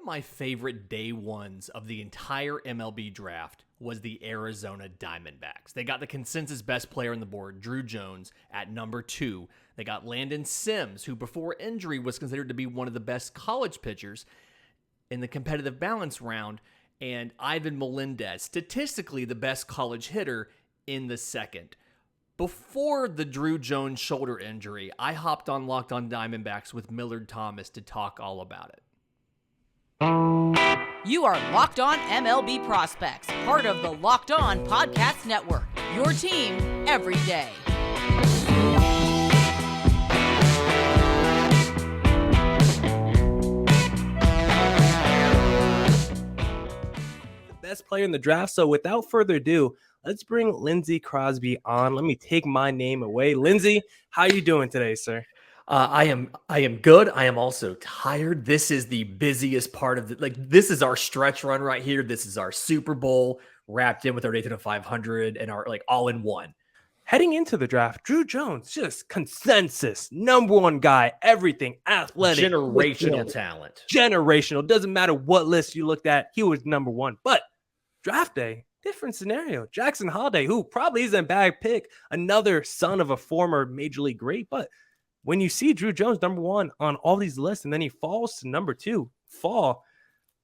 my favorite day ones of the entire MLB draft was the Arizona Diamondbacks. They got the consensus best player on the board, Druw Jones, at number 2. They got Landon Sims, who before injury was considered to be one of the best college pitchers in the competitive balance round, and Ivan Melendez, statistically the best college hitter, in the 2nd. Before the Druw Jones shoulder injury, I hopped on Locked On Diamondbacks with Milliard Thomas to talk all about it. You are Locked On MLB Prospects, part of the Locked On Podcast Network, your team every day. The best player in the draft. So without further ado, let's bring Lindsey Crosby on. Let me take my name away. Lindsey, how are you doing today, sir? I am good. I am also tired. This is the busiest part of this is our stretch run right here. This is our Super Bowl wrapped in with our Daytona 500 and our all in one. Heading into the draft, Druw Jones, just consensus, number 1 guy, everything, athletic, generational talent. Generational. Doesn't matter what list you looked at, he was number 1. But draft day, different scenario. Jackson Holliday, who probably isn't a bad pick, another son of a former major league great, but when you see Druw Jones number 1 on all these lists and then he falls to number 2,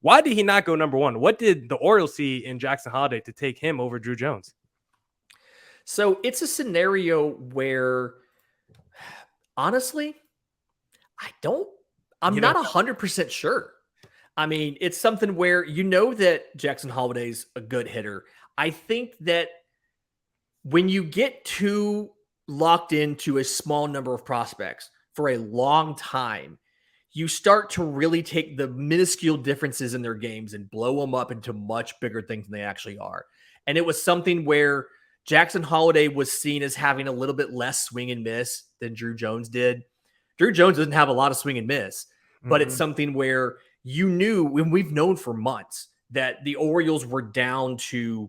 why did he not go number 1? What did the Orioles see in Jackson Holliday to take him over Druw Jones? So it's a scenario where, honestly, I'm not 100% sure. I mean, it's something where that Jackson Holliday's a good hitter. I think that when you get too locked into a small number of prospects for a long time, you start to really take the minuscule differences in their games and blow them up into much bigger things than they actually are. And it was something where Jackson Holliday was seen as having a little bit less swing and miss than Druw Jones did. Druw Jones doesn't have a lot of swing and miss, but it's something where you knew, when we've known for months, that the Orioles were down to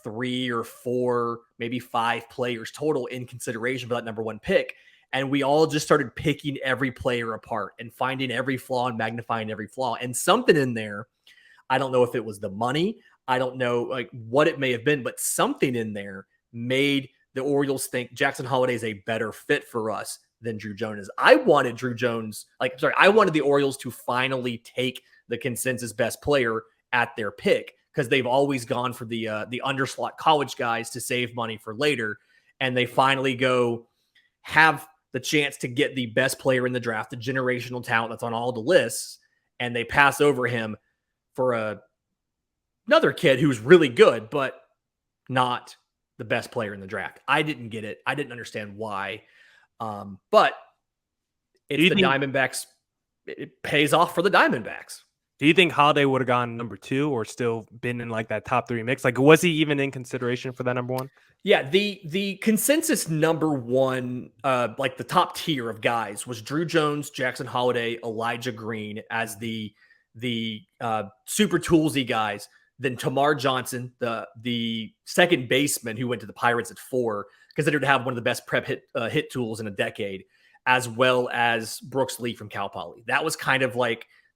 3 or 4, maybe 5 players total in consideration for that number 1 pick. And we all just started picking every player apart and finding every flaw and magnifying every flaw. And something in there, I don't know if it was the money, I don't know what it may have been, but something in there made the Orioles think Jackson Holliday is a better fit for us than Druw Jones is. I wanted I wanted the Orioles to finally take the consensus best player at their pick, because they've always gone for the underslot college guys to save money for later. And they finally have the chance to get the best player in the draft, the generational talent that's on all the lists. And they pass over him for another kid who's really good, but not the best player in the draft. I didn't get it. I didn't understand why. But it's the Diamondbacks. It pays off for the Diamondbacks. Do you think Holliday would have gone number 2 or still been in that top 3 mix? Was he even in consideration for that number 1? Yeah, the consensus number 1, the top tier of guys, was Druw Jones, Jackson Holliday, Elijah Green as the super toolsy guys. Then Tamar Johnson, the second baseman who went to the Pirates at 4, considered to have one of the best prep hit tools in a decade, as well as Brooks Lee from Cal Poly. That was kind of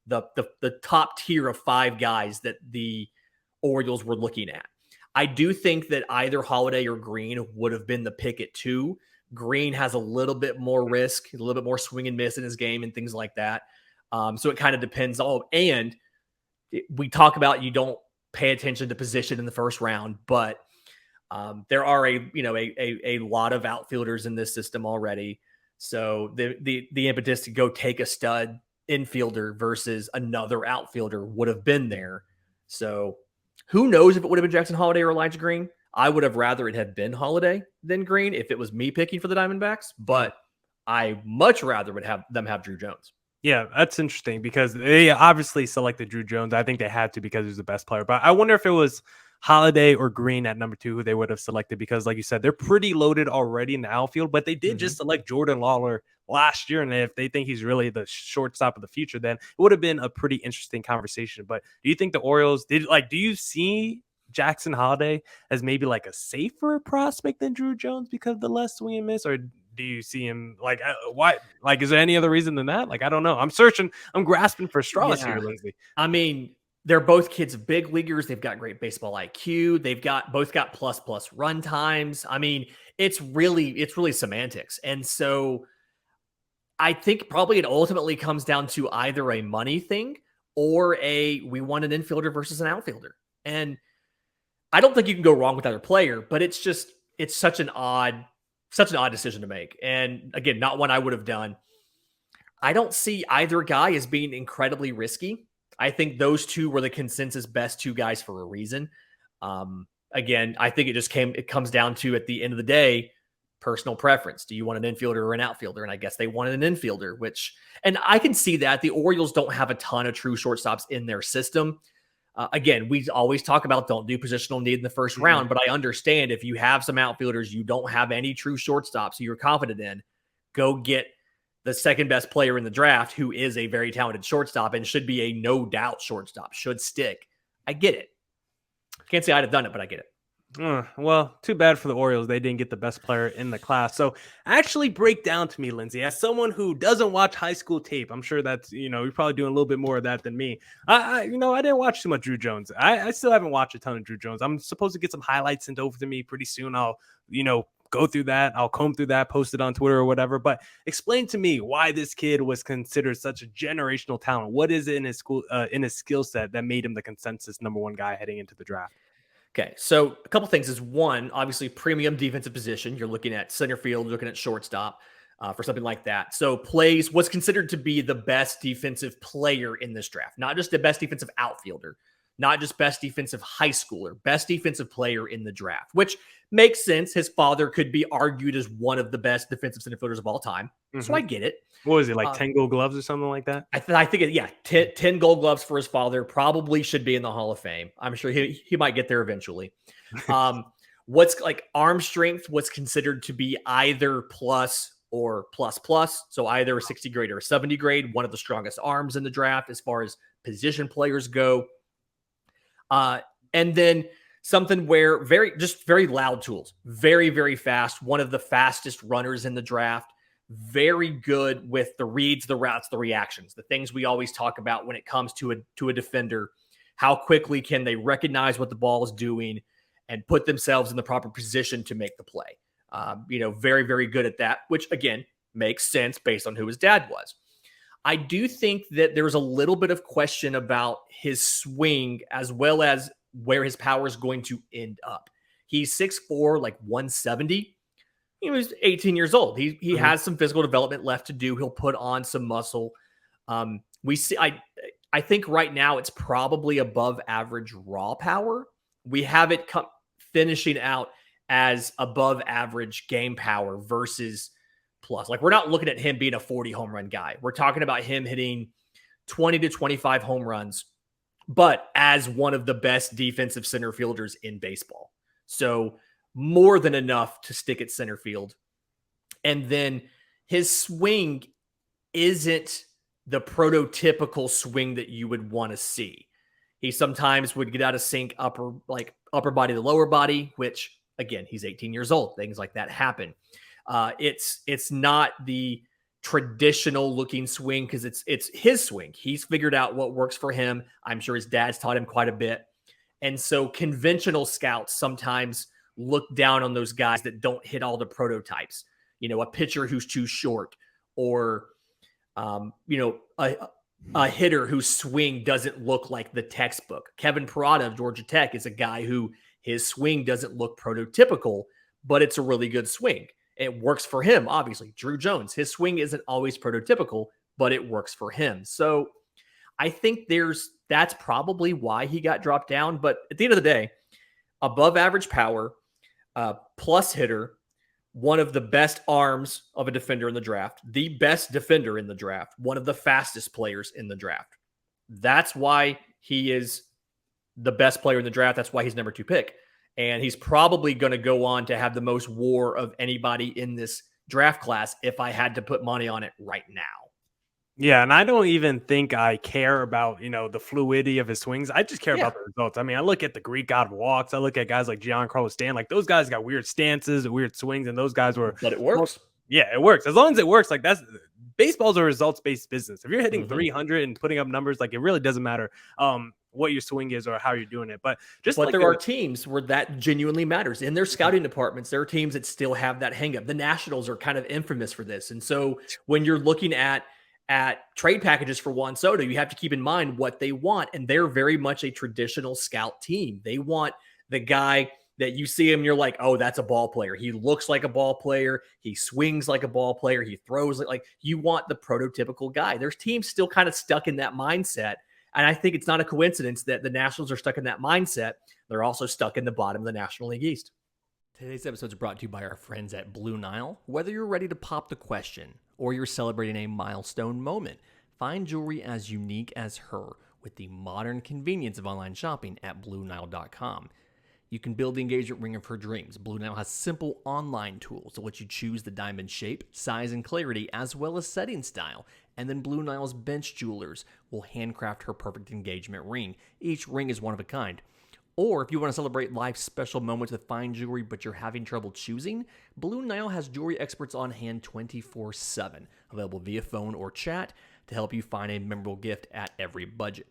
the top tier of 5 guys that the Orioles were looking at. I do think that either Holliday or Green would have been the pick at 2. Green has a little bit more risk, a little bit more swing and miss in his game and things like that. So it kind of depends. And we talk about you don't pay attention to position in the first round, but there are a lot of outfielders in this system already. So the impetus to go take a stud infielder versus another outfielder would have been there. So who knows if it would have been Jackson Holliday or Elijah Green? I would have rather it had been Holliday than Green if it was me picking for the Diamondbacks, but I much rather would have them have Druw Jones. Yeah, that's interesting because they obviously selected Druw Jones. I think they had to because he was the best player. But I wonder if it was Holliday or Green at number 2 who they would have selected, because like you said, they're pretty loaded already in the outfield, but they did just select Jordan Lawler last year. And if they think he's really the shortstop of the future, then it would have been a pretty interesting conversation. But do you think the Orioles do you see Jackson Holliday as maybe a safer prospect than Druw Jones because of the less swing and miss, or do you see him like why? Like, is there any other reason than that? Like, I don't know. I'm grasping for straws here, Lindsay. I mean, they're both kids of big leaguers. They've got great baseball IQ. They've both got plus run times. I mean, it's really semantics. And so I think probably it ultimately comes down to either a money thing or we want an infielder versus an outfielder. And I don't think you can go wrong with either player, but it's such an odd decision to make. And again, not one I would have done. I don't see either guy as being incredibly risky. I think those two were the consensus best two guys for a reason. Again, I think it comes down to, at the end of the day, personal preference. Do you want an infielder or an outfielder? And I guess they wanted an infielder, and I can see that. The Orioles don't have a ton of true shortstops in their system. Again, we always talk about don't do positional need in the first round, but I understand if you have some outfielders, you don't have any true shortstops you're confident in, go get the second best player in the draft, who is a very talented shortstop and should be a no doubt shortstop, should stick. I get it. Can't say I'd have done it, but I get it. Well, too bad for the Orioles. They didn't get the best player in the class. So actually break down to me, Lindsay, as someone who doesn't watch high school tape. I'm sure that's, you're probably doing a little bit more of that than me. I didn't watch too much Druw Jones. I still haven't watched a ton of Druw Jones. I'm supposed to get some highlights sent over to me pretty soon. I'll, go through that. I'll comb through that, post it on Twitter or whatever. But explain to me why this kid was considered such a generational talent. What is it in his skill set that made him the consensus number one guy heading into the draft? Okay, so a couple things is, one, obviously premium defensive position. You're looking at center field, you're looking at shortstop for something like that. So plays what's considered to be the best defensive player in this draft, not just the best defensive outfielder, not just best defensive high schooler, best defensive player in the draft, which makes sense. His father could be argued as one of the best defensive center fielders of all time. So I get it. What was it, like 10 gold gloves or something like that? I think 10 gold gloves for his father, probably should be in the Hall of Fame. I'm sure he might get there eventually. What's like arm strength, what's considered to be either plus or plus. So either a 60 grade or a 70 grade, one of the strongest arms in the draft as far as position players go. And then something where very loud tools, very, very fast. One of the fastest runners in the draft, very good with the reads, the routes, the reactions, the things we always talk about when it comes to a defender. How quickly can they recognize what the ball is doing and put themselves in the proper position to make the play? Very, very good at that, which again, makes sense based on who his dad was. I do think that there's a little bit of question about his swing as well as where his power is going to end up. He's 6'4", like 170. He was 18 years old. He has some physical development left to do. He'll put on some muscle. I think right now it's probably above average raw power. We have it finishing out as above average game power versus plus. Like, we're not looking at him being a 40 home run guy. We're talking about him hitting 20 to 25 home runs, but as one of the best defensive center fielders in baseball. So more than enough to stick at center field. And then his swing isn't the prototypical swing that you would want to see. He sometimes would get out of sync upper body to lower body, which again, he's 18 years old. Things like that happen. It's not the traditional looking swing because it's his swing. He's figured out what works for him. I'm sure his dad's taught him quite a bit. And so conventional scouts sometimes look down on those guys that don't hit all the prototypes. A pitcher who's too short, or a hitter whose swing doesn't look like the textbook. Kevin Parada of Georgia Tech is a guy who his swing doesn't look prototypical, but it's a really good swing. It works for him, obviously. Druw Jones, his swing isn't always prototypical, but it works for him. So I think that's probably why he got dropped down. But at the end of the day, above average power, plus hitter, one of the best arms of a defender in the draft, the best defender in the draft, one of the fastest players in the draft. That's why he is the best player in the draft. That's why he's number 2 pick. And he's probably going to go on to have the most WAR of anybody in this draft class if I had to put money on it right now. Yeah, and I don't even think I care about, the fluidity of his swings. I just care about the results. I mean, I look at the Greek god of walks. I look at guys like Giancarlo Stanton. Like, those guys got weird stances and weird swings, and those guys were... But it works. Yeah, it works. As long as it works, like baseball's a results-based business. If you're hitting Mhm. 300 and putting up numbers, like it really doesn't matter what your swing is or how you're doing it. But just But like there are teams where that genuinely matters. In their scouting departments, there are teams that still have that hang up. The Nationals are kind of infamous for this. And so when you're looking at trade packages for Juan Soto, you have to keep in mind what they want. And they're very much a traditional scout team. They want the guy that you see him, you're like, oh, that's a ball player. He looks like a ball player. He swings like a ball player. He throws like you want the prototypical guy. There's teams still kind of stuck in that mindset. And I think it's not a coincidence that the Nationals are stuck in that mindset. They're also stuck in the bottom of the National League East. Today's episode is brought to you by our friends at Blue Nile. Whether you're ready to pop the question or you're celebrating a milestone moment, find jewelry as unique as her with the modern convenience of online shopping at BlueNile.com. You can build the engagement ring of her dreams. Blue Nile has simple online tools to let you choose the diamond shape, size, and clarity, as well as setting style. And then Blue Nile's bench jewelers will handcraft her perfect engagement ring. Each ring is one of a kind. Or if you want to celebrate life's special moments with fine jewelry, but you're having trouble choosing, Blue Nile has jewelry experts on hand 24/7, available via phone or chat to help you find a memorable gift at every budget.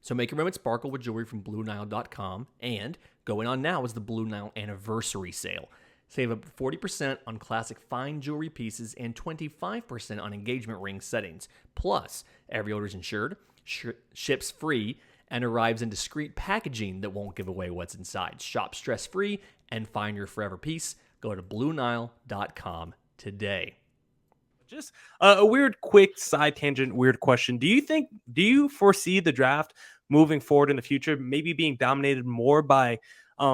So make your moment sparkle with jewelry from BlueNile.com, and going on now is the Blue Nile Anniversary Sale. Save up 40% on classic fine jewelry pieces and 25% on engagement ring settings. Plus, every order is insured, ships free, and arrives in discreet packaging that won't give away what's inside. Shop stress-free and find your forever piece. Go to BlueNile.com today. Just a weird, quick side tangent, weird question. Do you foresee the draft moving forward in the future, maybe being dominated more by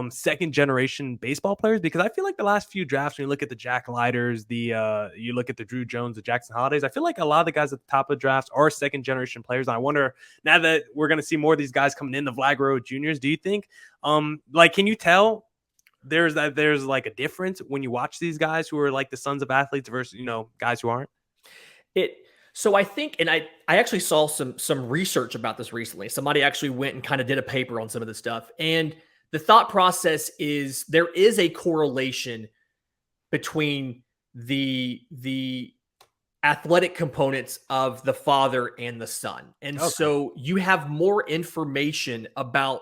second generation baseball players? Because I feel like the last few drafts, when you look at the Jack Leiters, you look at the Druw Jones, the Jackson Holidays, I feel like a lot of the guys at the top of the drafts are second generation players. And I wonder, now that we're going to see more of these guys coming in, the Vlad Guerrero Juniors, do you think, can you tell there's like a difference when you watch these guys who are like the sons of athletes versus, guys who aren't? So I think, and I actually saw some research about this recently. Somebody actually went and kind of did a paper on some of this stuff. And the thought process is there is a correlation between the athletic components of the father and the son. And so you have more information about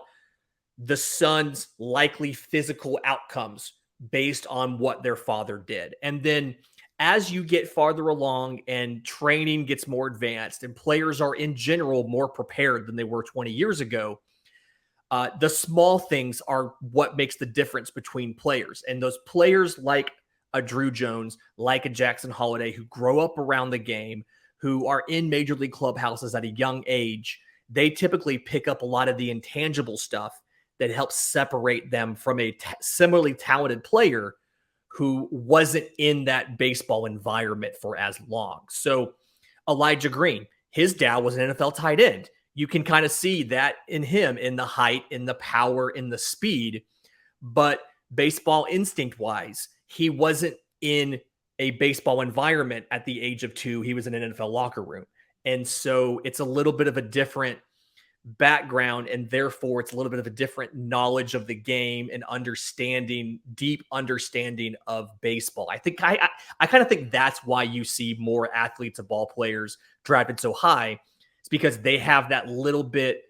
the son's likely physical outcomes based on what their father did. And then as you get farther along and training gets more advanced and players are in general more prepared than they were 20 years ago, the small things are what makes the difference between players. And those players like a Druw Jones, like a Jackson Holliday, who grow up around the game, who are in major league clubhouses at a young age, they typically pick up a lot of the intangible stuff that helps separate them from a similarly talented player who wasn't in that baseball environment for as long. So Elijah Green, his dad was an NFL tight end. You can kind of see that in him, in the height, in the power, in the speed. But baseball instinct wise, he wasn't in a baseball environment at the age of 2. He was in an NFL locker room. And so it's a little bit of a different background, and therefore it's a little bit of a different knowledge of the game and deep understanding of baseball. I think I kind of think that's why you see more athletes and ball players drafted so high. It's because they have that little bit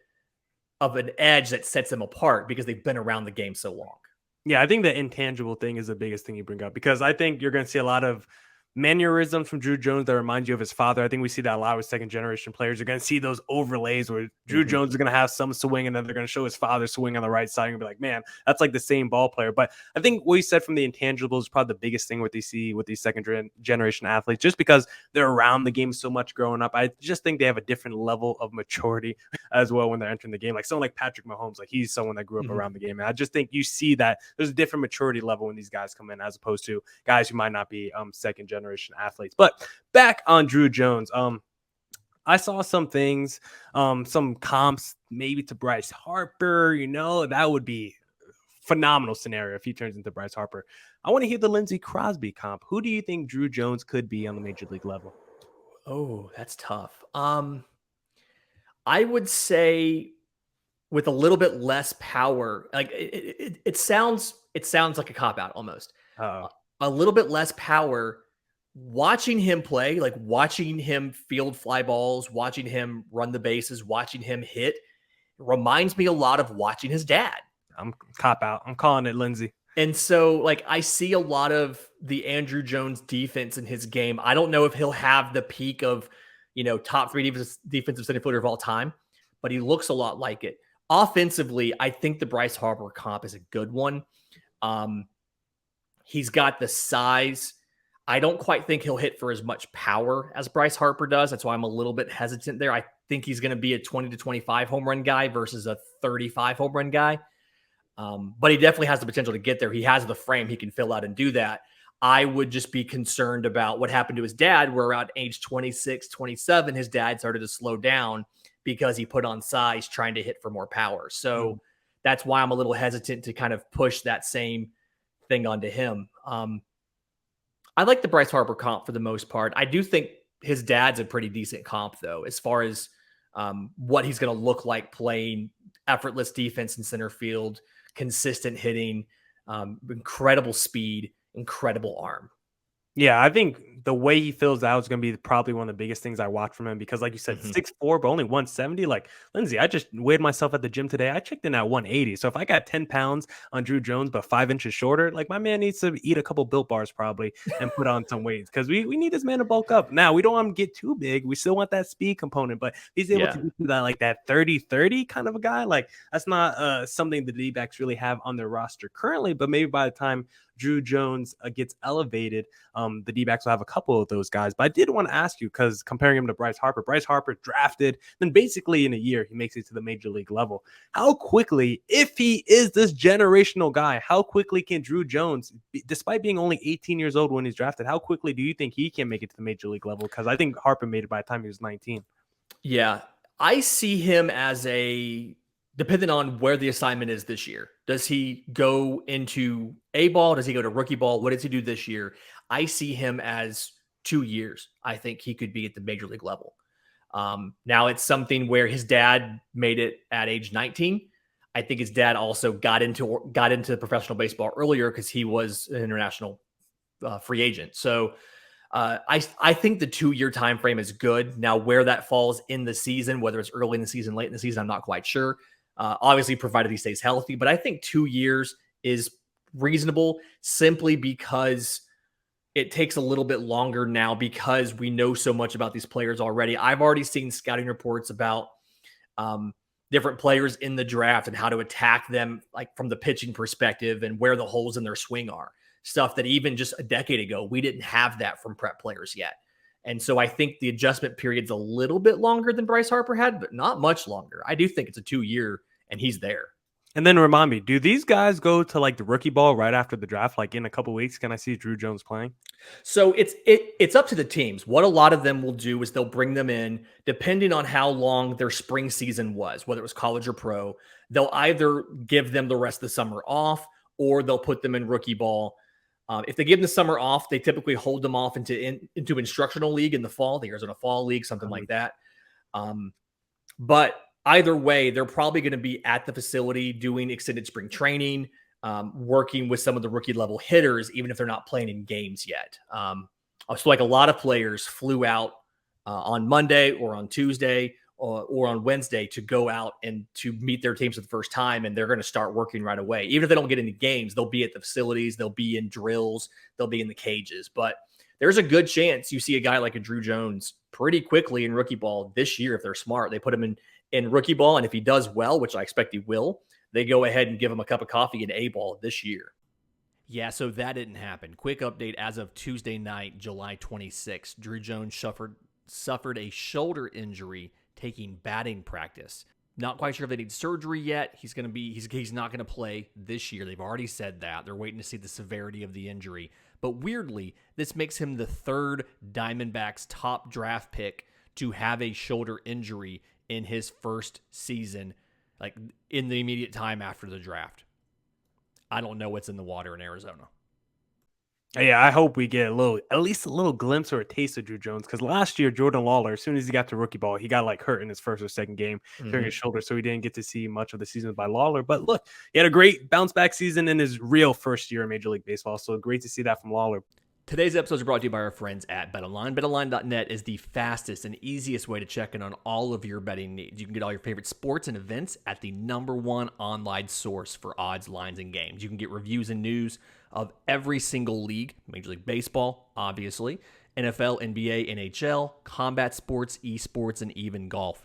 of an edge that sets them apart because they've been around the game so long. Yeah, I think the intangible thing is the biggest thing you bring up, because I think you're going to see a lot of mannerisms from Druw Jones that remind you of his father. I think we see that a lot with second generation players. You're going to see those overlays where Druw Jones is going to have some swing and then they're going to show his father swing on the right side and be like, man, that's like the same ball player. But I think what you said from the intangibles is probably the biggest thing what they see with these second generation athletes, just because they're around the game so much growing up. I just think they have a different level of maturity as well when they're entering the game. Like someone like Patrick Mahomes, like he's someone that grew up around the game. And I just think you see that there's a different maturity level when these guys come in as opposed to guys who might not be second generation athletes. But back on Druw Jones, I saw some things, some comps maybe to Bryce Harper. That would be a phenomenal scenario if he turns into Bryce Harper. I want to hear the Lindsey Crosby comp. Who do you think Druw Jones could be on the major league level? Oh, that's tough. I would say with a little bit less power, like it sounds like a cop out almost. A little bit less power watching him play, like watching him field fly balls, watching him run the bases, watching him hit, reminds me a lot of watching his dad. I'm cop out. I'm calling it Lindsey. And so, like, I see a lot of the Andruw Jones defense in his game. I don't know if he'll have the peak of, top 3 defensive center fielder of all time, but he looks a lot like it. Offensively, I think the Bryce Harper comp is a good one. He's got the size. I don't quite think he'll hit for as much power as Bryce Harper does. That's why I'm a little bit hesitant there. I think he's going to be a 20 to 25 home run guy versus a 35 home run guy. But he definitely has the potential to get there. He has the frame. He can fill out and do that. I would just be concerned about what happened to his dad, where around age 26, 27, his dad started to slow down because he put on size trying to hit for more power. So that's why I'm a little hesitant to kind of push that same thing onto him. I like the Bryce Harper comp for the most part. I do think his dad's a pretty decent comp, though, as far as what he's going to look like playing effortless defense in center field, consistent hitting, incredible speed, incredible arm. Yeah, I think the way he fills out is going to be probably one of the biggest things I watch from him because, like you said, 6'4", but only 170. Like, Lindsey, I just weighed myself at the gym today. I checked in at 180. So if I got 10 pounds on Druw Jones, but 5 inches shorter, like, my man needs to eat a couple Built Bars probably and put on some weights because we need this man to bulk up. Now, we don't want him to get too big. We still want that speed component, but he's able to do that, like that 30-30 kind of a guy. Like, that's not something the D-backs really have on their roster currently, but maybe by the time Druw Jones gets elevated, the D-backs will have a couple of those guys. But I did want to ask you, because comparing him to Bryce Harper drafted, then basically in a year, he makes it to the major league level. How quickly, if he is this generational guy, how quickly can Druw Jones, despite being only 18 years old when he's drafted, how quickly do you think he can make it to the major league level? Because I think Harper made it by the time he was 19. Yeah, I see him as depending on where the assignment is this year. Does he go into A ball? Does he go to rookie ball? What does he do this year? I see him as 2 years. I think he could be at the major league level. Now it's something where his dad made it at age 19. I think his dad also got into professional baseball earlier because he was an international free agent. So I think the 2-year time frame is good. Now where that falls in the season, whether it's early in the season, late in the season, I'm not quite sure. Obviously, provided he stays healthy. But I think 2 years is reasonable simply because it takes a little bit longer now because we know so much about these players already. I've already seen scouting reports about different players in the draft and how to attack them, like from the pitching perspective and where the holes in their swing are. Stuff that even just a decade ago, we didn't have that from prep players yet. And so I think the adjustment period's a little bit longer than Bryce Harper had, but not much longer. I do think it's a 2-year and he's there. And then remind me, do these guys go to like the rookie ball right after the draft? Like in a couple weeks, can I see Druw Jones playing? So it's up to the teams. What a lot of them will do is they'll bring them in depending on how long their spring season was, whether it was college or pro. They'll either give them the rest of the summer off or they'll put them in rookie ball. If they give them the summer off, they typically hold them off into instructional league in the fall, the Arizona Fall League, something like that. But either way, they're probably going to be at the facility doing extended spring training, working with some of the rookie level hitters, even if they're not playing in games yet. So like a lot of players flew out on Monday or on Tuesday or on Wednesday to go out and to meet their teams for the first time. And they're going to start working right away. Even if they don't get any games, they'll be at the facilities, they'll be in drills, they'll be in the cages. But there's a good chance you see a guy like a Druw Jones pretty quickly in rookie ball this year. If they're smart, they put him in rookie ball. And if he does well, which I expect he will, they go ahead and give him a cup of coffee in A ball this year. Yeah, so that didn't happen. Quick update as of Tuesday night, July 26th. Druw Jones suffered a shoulder injury taking batting practice. Not quite sure if they need surgery yet. He's not going to play this year. They've already said that. They're waiting to see the severity of the injury. But weirdly, this makes him the third Diamondbacks top draft pick to have a shoulder injury in his first season, like in the immediate time after the draft. I don't know what's in the water in Arizona. Yeah, I hope we get at least a little glimpse or a taste of Druw Jones, because last year, Jordan Lawler, as soon as he got to rookie ball, he got like hurt in his first or second game during his shoulder, so he didn't get to see much of the season by Lawler. But look, he had a great bounce back season in his real first year in Major League Baseball, so great to see that from Lawler. Today's episode is brought to you by our friends at BetOnline. BetOnline.net is the fastest and easiest way to check in on all of your betting needs. You can get all your favorite sports and events at the #1 online source for odds, lines, and games. You can get reviews and news of every single league, Major League Baseball, obviously, NFL, NBA, NHL, combat sports, esports, and even golf.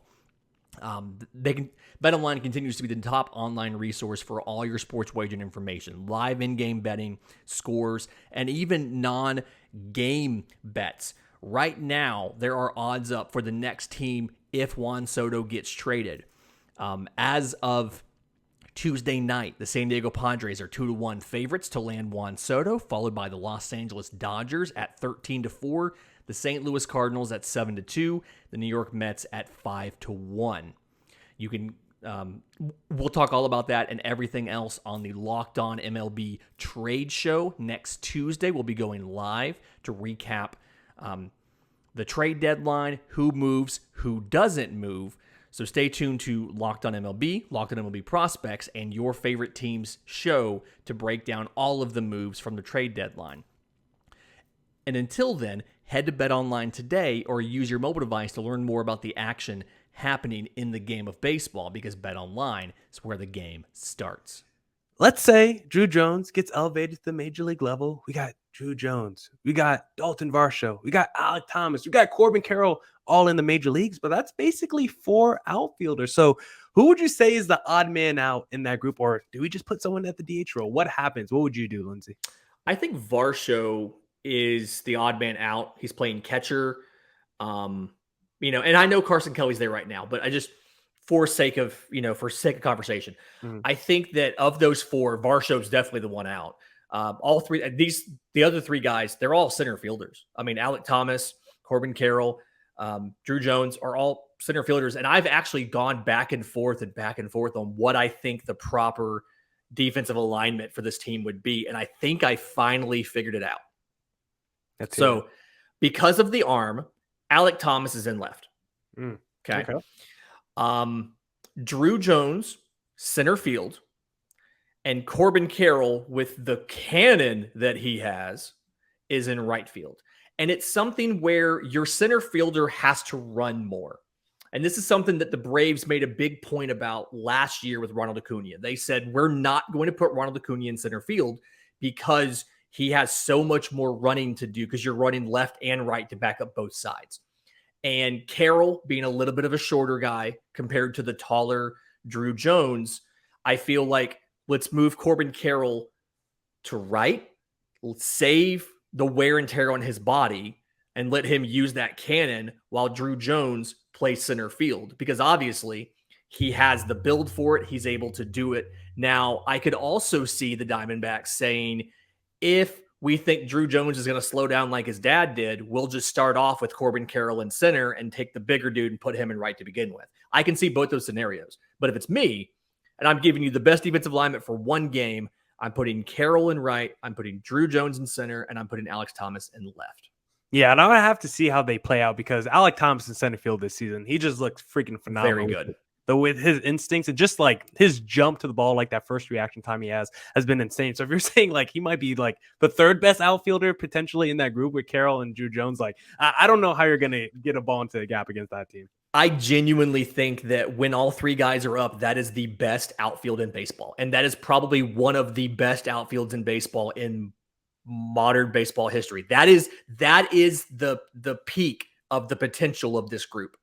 BetOnline continues to be the top online resource for all your sports wagering information, live in-game betting, scores, and even non-game bets. Right now, there are odds up for the next team if Juan Soto gets traded. As of Tuesday night, the San Diego Padres are 2-1 favorites to land Juan Soto, followed by the Los Angeles Dodgers at 13-4. The St. Louis Cardinals at 7-2, the New York Mets at 5-1. You can, we'll talk all about that and everything else on the Locked On MLB Trade Show next Tuesday. We'll be going live to recap the trade deadline, who moves, who doesn't move. So stay tuned to Locked On MLB, Locked On MLB Prospects, and your favorite team's show to break down all of the moves from the trade deadline. And until then, head to BetOnline today or use your mobile device to learn more about the action happening in the game of baseball, because BetOnline is where the game starts. Let's say Druw Jones gets elevated to the major league level. We got Druw Jones. We got Dalton Varsho. We got Alek Thomas. We got Corbin Carroll all in the major leagues, but that's basically 4 outfielders. So who would you say is the odd man out in that group? Or do we just put someone at the DH role? What happens? What would you do, Lindsay? I think Varsho is the odd man out. He's playing catcher. And I know Carson Kelly's there right now, but I just, for sake of conversation, I think that of those 4, Varsho's definitely the one out. All three, the other 3 guys, they're all center fielders. I mean, Alek Thomas, Corbin Carroll, Druw Jones are all center fielders. And I've actually gone back and forth on what I think the proper defensive alignment for this team would be. And I think I finally figured it out. So because of the arm, Alek Thomas is in left. Okay. Druw Jones, center field, and Corbin Carroll, with the cannon that he has, is in right field. And it's something where your center fielder has to run more. And this is something that the Braves made a big point about last year with Ronald Acuna. They said, we're not going to put Ronald Acuna in center field because he has so much more running to do, because you're running left and right to back up both sides. And Carroll, being a little bit of a shorter guy compared to the taller Druw Jones, I feel like let's move Corbin Carroll to right, let's save the wear and tear on his body, and let him use that cannon while Druw Jones plays center field, because obviously he has the build for it. He's able to do it. Now, I could also see the Diamondbacks saying, if we think Druw Jones is going to slow down like his dad did, we'll just start off with Corbin Carroll in center and take the bigger dude and put him in right to begin with. I can see both those scenarios. But if it's me, and I'm giving you the best defensive alignment for one game, I'm putting Carroll in right, I'm putting Druw Jones in center, and I'm putting Alek Thomas in left. Yeah, and I'm going to have to see how they play out, because Alek Thomas in center field this season, he just looks freaking phenomenal. Very good. With his instincts and just like his jump to the ball, like that first reaction time he has been insane. So if you're saying like he might be like the 3rd best outfielder potentially in that group with Carroll and Druw Jones, like I don't know how you're going to get a ball into the gap against that team. I genuinely think that when all 3 guys are up, that is the best outfield in baseball. And that is probably one of the best outfields in baseball in modern baseball history. That is the peak of the potential of this group.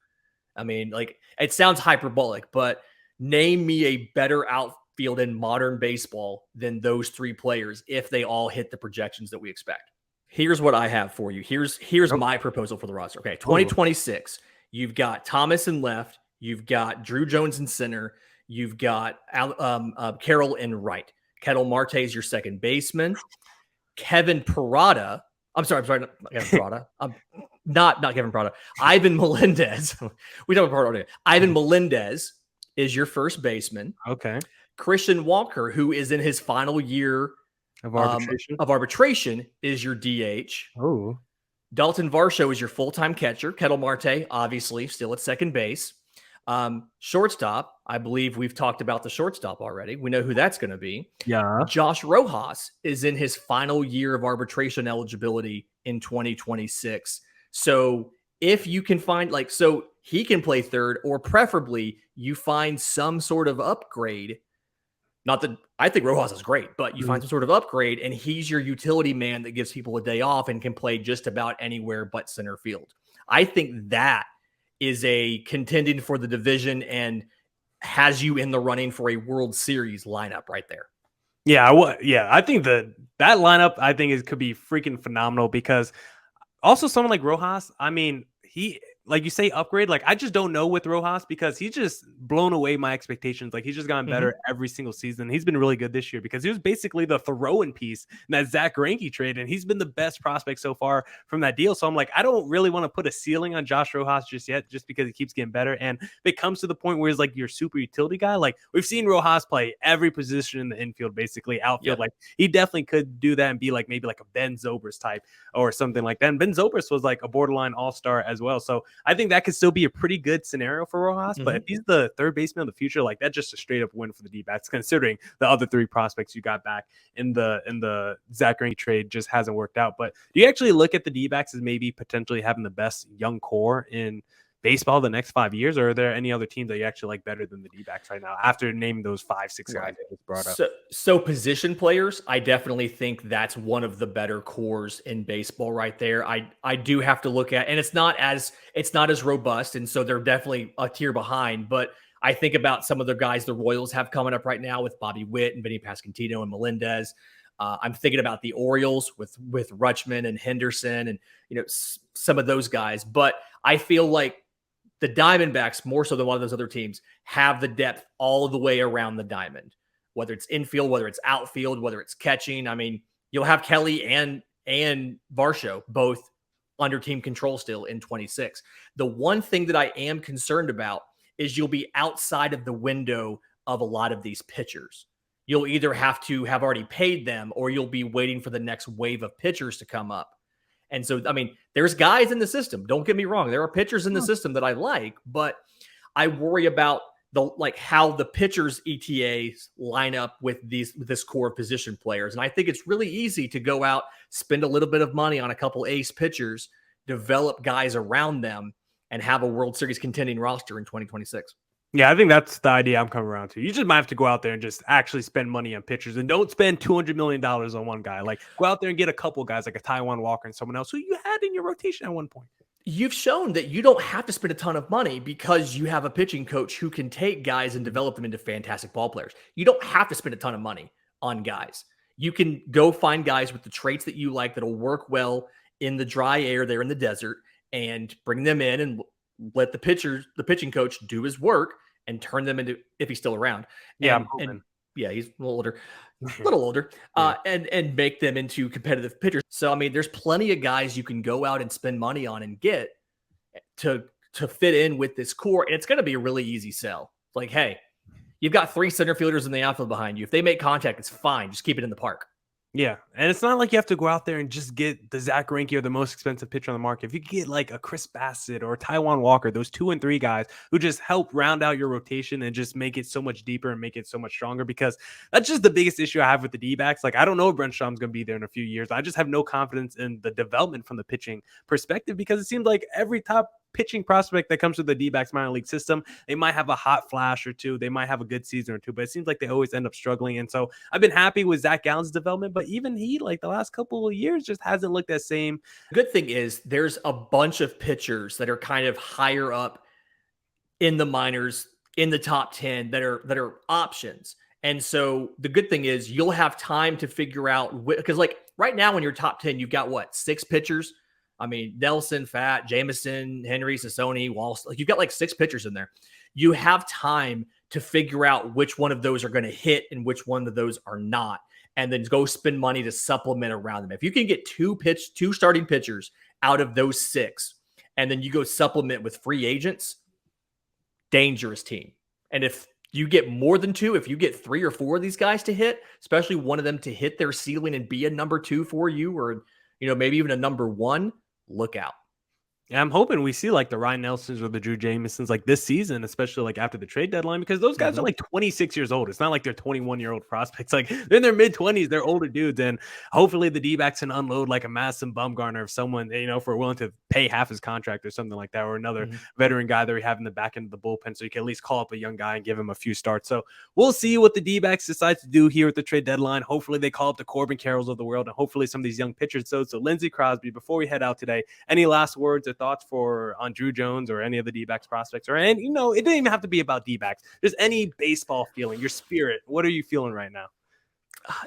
I mean, like, it sounds hyperbolic, but name me a better outfield in modern baseball than those 3 players if they all hit the projections that we expect. Here's what I have for you. Here's my proposal for the roster. Okay, 2026, you've got Thomas in left, you've got Druw Jones in center, you've got Carroll in right. Ketel Marte is your second baseman. Kevin Parada. I'm sorry, not Kevin Parada. Not Kevin Parada. Ivan Melendez. We talk about Parada. Ivan Melendez is your first baseman. Okay. Christian Walker, who is in his final year Of arbitration. Is your DH. Oh. Dalton Varsho is your full-time catcher. Ketel Marte, obviously, still at second base. Shortstop, I believe we've talked about the shortstop already. We know who that's going to be. Yeah. Josh Rojas is in his final year of arbitration eligibility. in 2026. So if you can find so he can play third, or preferably you find some sort of upgrade. Not that I think Rojas is great, but you find some sort of upgrade and he's your utility man that gives people a day off and can play just about anywhere but center field. I think that is a contending for the division and has you in the running for a World Series lineup right there. Yeah, I think that lineup could be freaking phenomenal, because also someone like Rojas, I mean, he, like you say, upgrade. Like, I just don't know with Rojas, because he's just blown away my expectations. Like, he's just gotten better every single season. He's been really good this year, because he was basically the throw-in piece in that Zach Greinke trade, and he's been the best prospect so far from that deal. So I'm like, I don't really want to put a ceiling on Josh Rojas just yet, just because he keeps getting better. And if it comes to the point where he's like your super utility guy, like we've seen Rojas play every position in the infield, basically outfield. Like, he definitely could do that and be like maybe like a Ben Zobrist type or something like that. And Ben Zobrist was like a borderline all-star as well. So I think that could still be a pretty good scenario for Rojas. But if he's the third baseman of the future, like, that's just a straight up win for the D-backs, considering the other three prospects you got back in the Zach Greinke trade just hasn't worked out. But do you actually look at the D-backs as maybe potentially having the best young core in baseball the next 5 years, or are there any other teams that you actually like better than the D-backs right now after naming those 5-6 guys that just brought up? So position players, I definitely think that's one of the better cores in baseball right there. I do have to look at, and it's not as robust, and so they're definitely a tier behind. But I think about some of the guys the Royals have coming up right now with Bobby Witt and Vinny Pasquantino and Melendez. I'm thinking about the Orioles with Rutschman and Henderson and some of those guys. But I feel like the Diamondbacks, more so than one of those other teams, have the depth all the way around the diamond, whether it's infield, whether it's outfield, whether it's catching. I mean, you'll have Kelly and Varsho both under team control still in 26. The one thing that I am concerned about is you'll be outside of the window of a lot of these pitchers. You'll either have to have already paid them, or you'll be waiting for the next wave of pitchers to come up. And so, I mean, there's guys in the system. Don't get me wrong. There are pitchers in the system that I like, but I worry about how the pitchers ETAs line up with this core of position players. And I think it's really easy to go out, spend a little bit of money on a couple ace pitchers, develop guys around them, and have a World Series contending roster in 2026. Yeah, I think that's the idea I'm coming around to. You just might have to go out there and just actually spend money on pitchers, and don't spend $200 million on one guy. Like, go out there and get a couple guys like a Taijuan Walker and someone else who you had in your rotation at one point. You've shown that you don't have to spend a ton of money because you have a pitching coach who can take guys and develop them into fantastic ball players. You don't have to spend a ton of money on guys. You can go find guys with the traits that you like that'll work well in the dry air there in the desert, and bring them in and let the pitching coach do his work and turn them into, if he's still around. Yeah, and he's a little older, and make them into competitive pitchers. So, I mean, there's plenty of guys you can go out and spend money on and get to fit in with this core. And it's going to be a really easy sell. It's like, hey, you've got 3 center fielders in the outfield behind you. If they make contact, it's fine. Just keep it in the park. Yeah, and it's not like you have to go out there and just get the Zach Greinke or the most expensive pitcher on the market. If you get like a Chris Bassett or Taijuan Walker, those 2 and 3 guys who just help round out your rotation and just make it so much deeper and make it so much stronger, because that's just the biggest issue I have with the D-backs. Like, I don't know if Brent Strom's going to be there in a few years. I just have no confidence in the development from the pitching perspective, because it seems like every top pitching prospect that comes to the D-backs minor league system, they might have a hot flash or two, they might have a good season or two, but it seems like they always end up struggling. And so I've been happy with Zach Gallen's development, but even he, like the last couple of years, just hasn't looked that same. Good thing is there's a bunch of pitchers that are kind of higher up in the minors, in the top 10, that are options. And so the good thing is you'll have time to figure out, because like right now in your top 10, you've got what, 6 pitchers? I mean, Nelson, Fat, Jameson, Henry, Sassoni, Walsh. Like, you've got like 6 pitchers in there. You have time to figure out which one of those are going to hit and which one of those are not, and then go spend money to supplement around them. If you can get 2 starting pitchers out of those 6, and then you go supplement with free agents, dangerous team. And if you get more than 2, if you get 3 or 4 of these guys to hit, especially one of them to hit their ceiling and be a number 2 for you, or maybe even a number 1, look out. Yeah, I'm hoping we see like the Ryan Nelsons or the Druw Jamesons like this season, especially like after the trade deadline, because those guys are like 26 years old. It's not like they're 21-year-old prospects. Like they're in their mid-20s, they're older dudes. And hopefully the D-backs can unload like a Madison Bumgarner of someone, if we're willing to pay half his contract or something like that, or another veteran guy that we have in the back end of the bullpen. So you can at least call up a young guy and give him a few starts. So we'll see what the D-backs decide to do here at the trade deadline. Hopefully they call up the Corbin Carrolls of the world, and hopefully some of these young pitchers. So Lindsey Crosby, before we head out today, any last words or thoughts on Druw Jones or any of the D-backs prospects? It didn't even have to be about D-backs. Just any baseball feeling, your spirit. What are you feeling right now?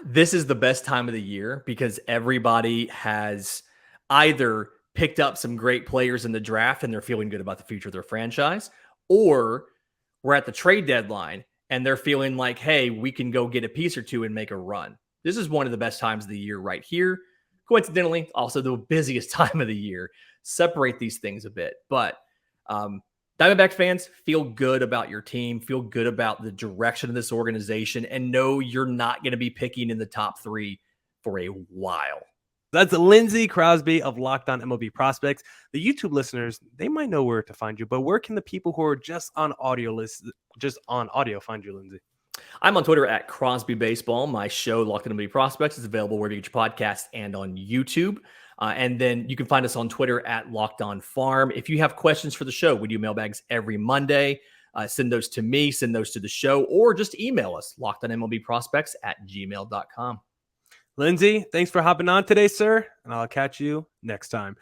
This is the best time of the year because everybody has either picked up some great players in the draft and they're feeling good about the future of their franchise, or we're at the trade deadline and they're feeling like, hey, we can go get a piece or two and make a run. This is one of the best times of the year right here. Coincidentally, also the busiest time of the year. Separate these things a bit. But Diamondback fans, feel good about your team, feel good about the direction of this organization, and know you're not going to be picking in the top 3 for a while. That's Lindsey Crosby of Locked On MLB Prospects. The YouTube listeners, they might know where to find you, but where can the people who are just on audio find you, Lindsey? I'm on Twitter at Crosby Baseball. My show, Locked On MLB Prospects, is available wherever you get your podcasts and on YouTube. And then you can find us on Twitter at Locked On Farm. If you have questions for the show, we do mailbags every Monday. Send those to me, send those to the show, or just email us, lockedonmlbprospects@gmail.com. Lindsey, thanks for hopping on today, sir, and I'll catch you next time.